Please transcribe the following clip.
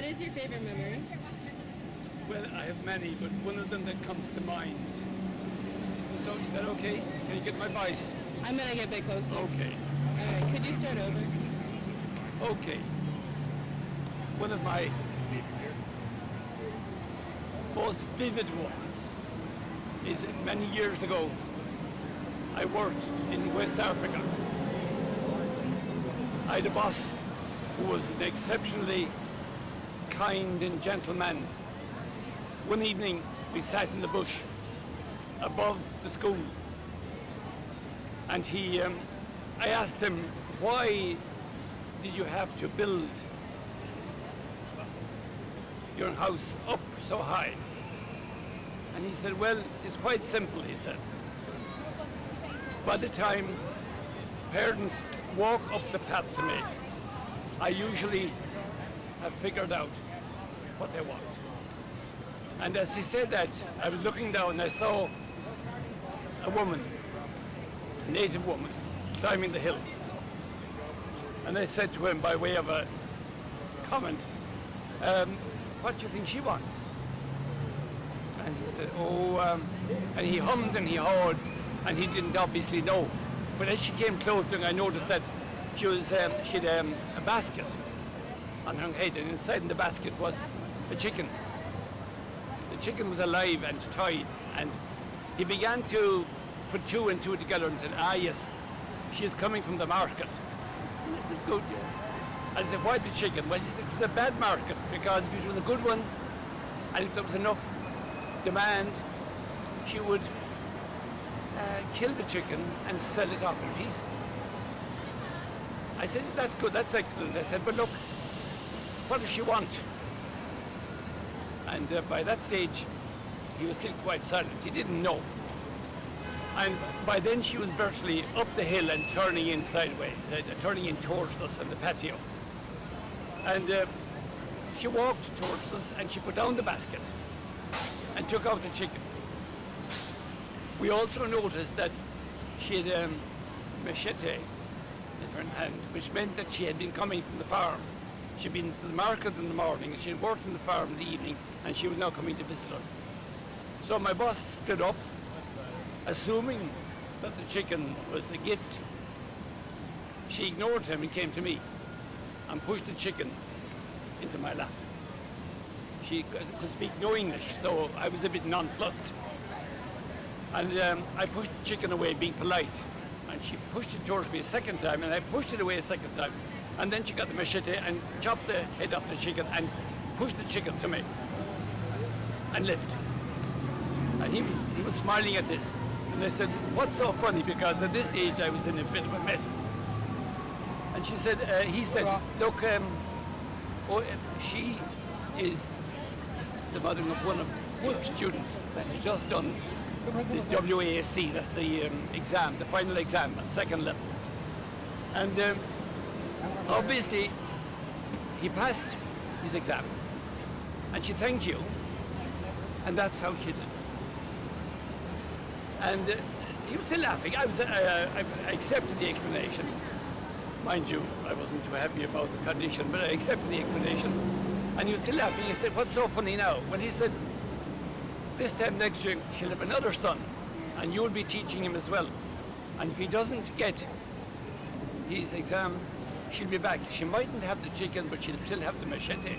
What is your favorite memory? Well, I have many, but one of them that comes to mind. Is that okay? Can you get my voice? I'm gonna get a bit closer. Okay. Alright, could you start over? Okay. One of my most vivid ones is many years ago. I worked in West Africa. I had a boss who was an exceptionally kind and gentle man. One evening we sat in the bush above the school, and I asked him, why did you have to build your house up so high? And he said, well, it's quite simple, he said. By the time parents walk up the path to me, I usually have figured out what they want. And as he said that, I was looking down and I saw a woman, a native woman, climbing the hill. And I said to him by way of a comment, what do you think she wants? And he said, and he hummed and he hawed, and he didn't obviously know. But as she came closer, I noticed that she had a basket on her head, and inside the basket was a chicken. The chicken was alive and tied, and he began to put two and two together and said, yes, she is coming from the market. And I said, good, yeah. And I said, why the chicken? Well, he said, it's a bad market, because if it was a good one, and if there was enough demand, she would kill the chicken and sell it off in pieces. I said, that's good, that's excellent. I said, but look, what does she want? And by that stage, he was still quite silent. He didn't know. And by then she was virtually up the hill and turning in sideways, turning in towards us in the patio. And she walked towards us and she put down the basket and took out the chicken. We also noticed that she had a machete in her hand, which meant that she had been coming from the farm. She'd been to the market in the morning, she had worked in the farm in the evening, and she was now coming to visit us. So my boss stood up, assuming that the chicken was a gift. She ignored him and came to me and pushed the chicken into my lap. She could speak no English, so I was a bit nonplussed. And I pushed the chicken away, being polite. And she pushed it towards me a second time, and I pushed it away a second time. And then she got the machete and chopped the head off the chicken and pushed the chicken to me and left. And he was smiling at this. And I said, what's so funny? Because at this stage I was in a bit of a mess. And she said, he said, look, she is the mother of one of our students that has just done the WASC, that's the exam, the final exam at second level. And obviously he passed his exam and she thanked you, and that's how she did. And he was still laughing. I accepted the explanation. Mind you, I wasn't too happy about the condition, but I accepted the explanation. And he was still laughing. He said, what's so funny now? Well, he said, this time next year she'll have another son, and you'll be teaching him as well. And if he doesn't get his exam, she'll be back. She mightn't have the chicken, but she'll still have the machete.